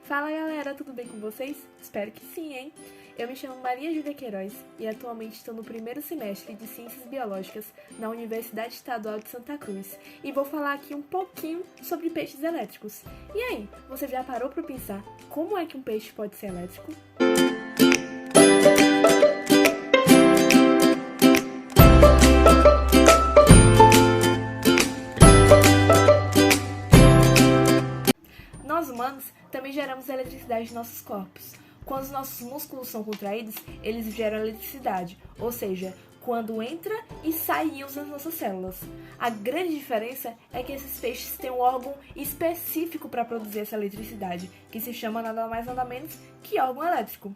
Fala galera, tudo bem com vocês? Espero que sim, hein? Eu me chamo Maria Júlia Queiroz e atualmente estou no primeiro semestre de Ciências Biológicas na Universidade Estadual de Santa Cruz e vou falar aqui um pouquinho sobre peixes elétricos. E aí, você já parou para pensar como é que um peixe pode ser elétrico? Nós humanos também geramos eletricidade em nossos corpos. Quando os nossos músculos são contraídos, eles geram eletricidade, ou seja, quando entra e sai íons das nossas células. A grande diferença é que esses peixes têm um órgão específico para produzir essa eletricidade, que se chama nada mais nada menos que órgão elétrico.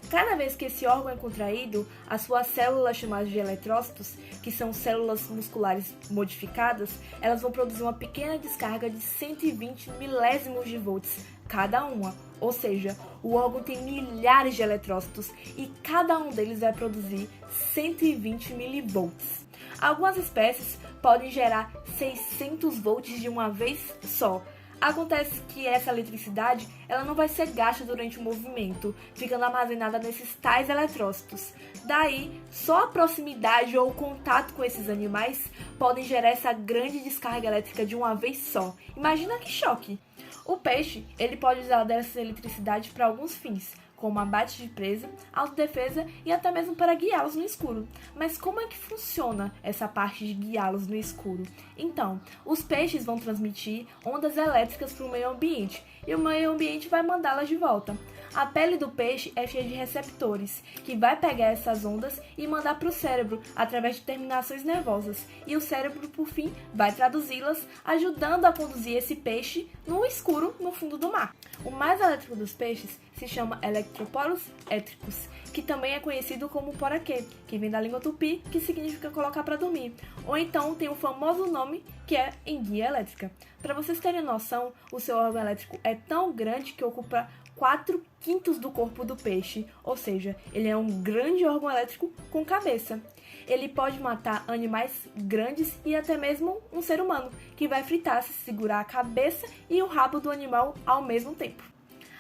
Cada vez que esse órgão é contraído, as suas células chamadas de eletrócitos, que são células musculares modificadas, elas vão produzir uma pequena descarga de 120 milésimos de volts cada uma. Ou seja, o órgão tem milhares de eletrócitos e cada um deles vai produzir 120 milivolts. Algumas espécies podem gerar 600 volts de uma vez só. Acontece que essa eletricidade ela não vai ser gasta durante o movimento, ficando armazenada nesses tais eletrócitos. Daí, só a proximidade ou o contato com esses animais podem gerar essa grande descarga elétrica de uma vez só. Imagina que choque! O peixe ele pode usar dessa eletricidade para alguns fins, como abate de presa, autodefesa e até mesmo para guiá-los no escuro. Mas como é que funciona essa parte de guiá-los no escuro? Então, os peixes vão transmitir ondas elétricas para o meio ambiente e o meio ambiente vai mandá-las de volta. A pele do peixe é cheia de receptores, que vai pegar essas ondas e mandar para o cérebro através de terminações nervosas. E o cérebro, por fim, vai traduzi-las, ajudando a conduzir esse peixe no escuro no fundo do mar. O mais elétrico dos peixes se chama electroporos étricos, que também é conhecido como poraquê, que vem da língua tupi, que significa colocar para dormir. Ou então tem o famoso nome que é enguia elétrica. Para vocês terem noção, o seu órgão elétrico é tão grande que ocupa 4/5 do corpo do peixe, ou seja, ele é um grande órgão elétrico com cabeça. Ele pode matar animais grandes e até mesmo um ser humano, que vai fritar se segurar a cabeça e o rabo do animal ao mesmo tempo.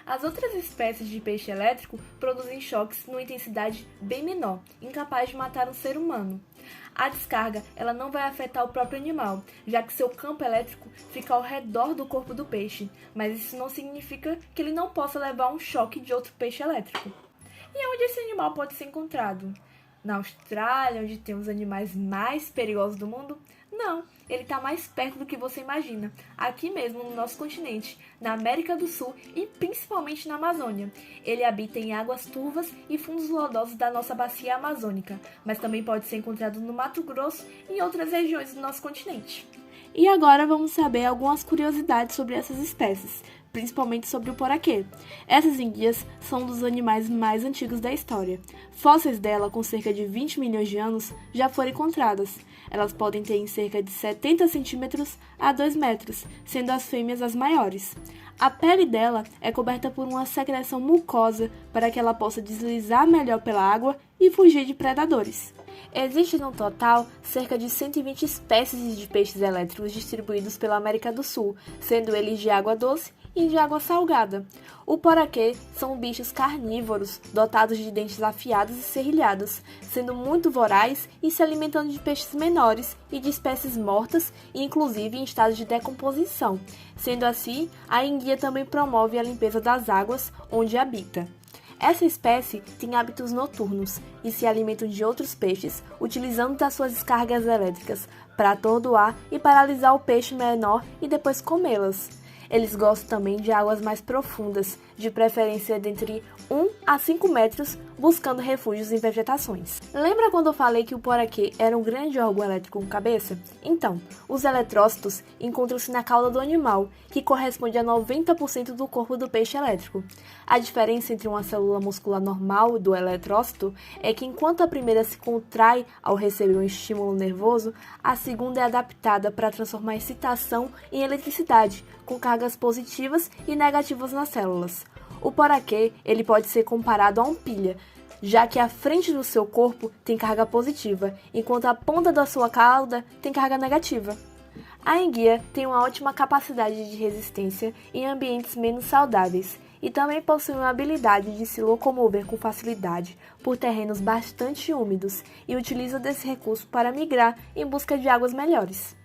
As outras espécies de peixe elétrico produzem choques numa intensidade bem menor, incapaz de matar um ser humano. A descarga ela não vai afetar o próprio animal, já que seu campo elétrico fica ao redor do corpo do peixe, mas isso não significa que ele não possa levar um choque de outro peixe elétrico. E onde esse animal pode ser encontrado? Na Austrália, onde tem os animais mais perigosos do mundo? Não, ele está mais perto do que você imagina, aqui mesmo no nosso continente, na América do Sul e principalmente na Amazônia. Ele habita em águas turvas e fundos lodosos da nossa bacia amazônica, mas também pode ser encontrado no Mato Grosso e em outras regiões do nosso continente. E agora vamos saber algumas curiosidades sobre essas espécies, principalmente sobre o poraquê. Essas enguias são um dos animais mais antigos da história. Fósseis dela com cerca de 20 milhões de anos já foram encontradas. Elas podem ter em cerca de 70 centímetros a 2 metros, sendo as fêmeas as maiores. A pele dela é coberta por uma secreção mucosa para que ela possa deslizar melhor pela água e fugir de predadores. Existem no total cerca de 120 espécies de peixes elétricos distribuídos pela América do Sul, sendo eles de água doce e de água salgada. O poraquê são bichos carnívoros, dotados de dentes afiados e serrilhados, sendo muito vorazes e se alimentando de peixes menores e de espécies mortas e inclusive em estado de decomposição. Sendo assim, a enguia também promove a limpeza das águas onde habita. Essa espécie tem hábitos noturnos e se alimentam de outros peixes, utilizando das suas descargas elétricas para atordoar e paralisar o peixe menor e depois comê-las. Eles gostam também de águas mais profundas, de preferência de entre 1 a 5 metros, buscando refúgios em vegetações. Lembra quando eu falei que o poraquê era um grande órgão elétrico com cabeça? Então, os eletrócitos encontram-se na cauda do animal, que corresponde a 90% do corpo do peixe elétrico. A diferença entre uma célula muscular normal do eletrócito é que enquanto a primeira se contrai ao receber um estímulo nervoso, a segunda é adaptada para transformar a excitação em eletricidade, com cargas positivas e negativas nas células. O poraquê ele pode ser comparado a uma pilha, já que a frente do seu corpo tem carga positiva, enquanto a ponta da sua cauda tem carga negativa. A enguia tem uma ótima capacidade de resistência em ambientes menos saudáveis e também possuem a habilidade de se locomover com facilidade por terrenos bastante úmidos e utilizam desse recurso para migrar em busca de águas melhores.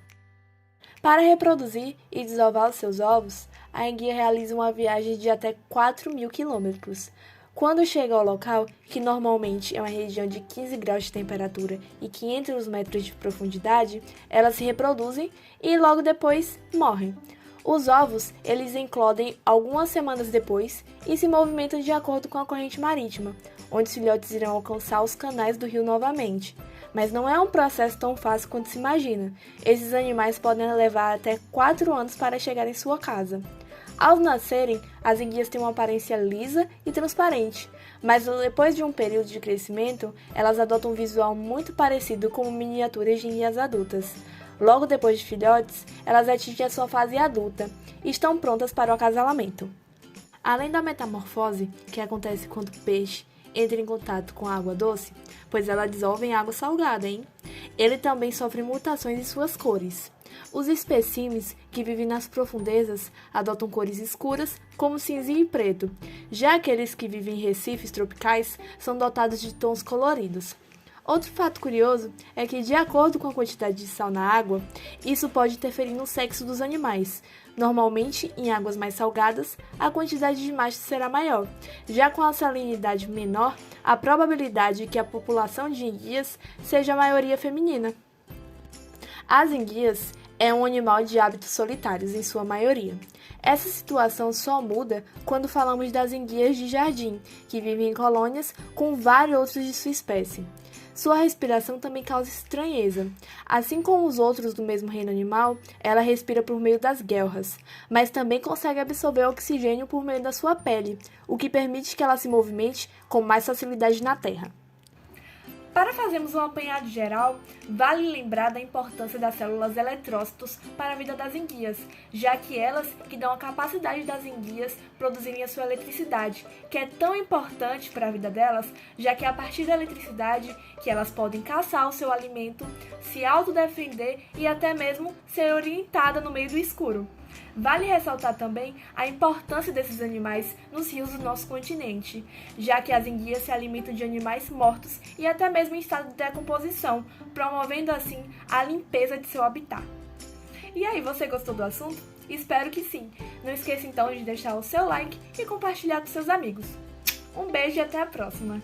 Para reproduzir e desovar os seus ovos, a enguia realiza uma viagem de até 4.000 quilômetros. Quando chega ao local, que normalmente é uma região de 15 graus de temperatura e 500 metros de profundidade, elas se reproduzem e logo depois morrem. Os ovos, eles eclodem algumas semanas depois e se movimentam de acordo com a corrente marítima, onde os filhotes irão alcançar os canais do rio novamente. Mas não é um processo tão fácil quanto se imagina. Esses animais podem levar até 4 anos para chegar em sua casa. Ao nascerem, as enguias têm uma aparência lisa e transparente, mas depois de um período de crescimento, elas adotam um visual muito parecido com miniaturas de enguias adultas. Logo depois de filhotes, elas atingem a sua fase adulta e estão prontas para o acasalamento. Além da metamorfose, que acontece quando o peixe entra em contato com a água doce, pois ela dissolve em água salgada, ele também sofre mutações em suas cores. Os espécimes que vivem nas profundezas adotam cores escuras, como cinza e preto, já aqueles que vivem em recifes tropicais são dotados de tons coloridos. Outro fato curioso é que, de acordo com a quantidade de sal na água, isso pode interferir no sexo dos animais. Normalmente, em águas mais salgadas, a quantidade de machos será maior. Já com a salinidade menor, a probabilidade de que a população de enguias seja a maioria feminina. As enguias é um animal de hábitos solitários, em sua maioria. Essa situação só muda quando falamos das enguias de jardim, que vivem em colônias com vários outros de sua espécie. Sua respiração também causa estranheza. Assim como os outros do mesmo reino animal, ela respira por meio das guelras, mas também consegue absorver oxigênio por meio da sua pele, o que permite que ela se movimente com mais facilidade na terra. Para fazermos um apanhado geral, vale lembrar da importância das células eletrócitos para a vida das enguias, já que elas que dão a capacidade das enguias produzirem a sua eletricidade, que é tão importante para a vida delas, já que é a partir da eletricidade que elas podem caçar o seu alimento, se autodefender e até mesmo ser orientada no meio do escuro. Vale ressaltar também a importância desses animais nos rios do nosso continente, já que as enguias se alimentam de animais mortos e até mesmo em estado de decomposição, promovendo assim a limpeza de seu habitat. E aí, você gostou do assunto? Espero que sim! Não esqueça então de deixar o seu like e compartilhar com seus amigos. Um beijo e até a próxima!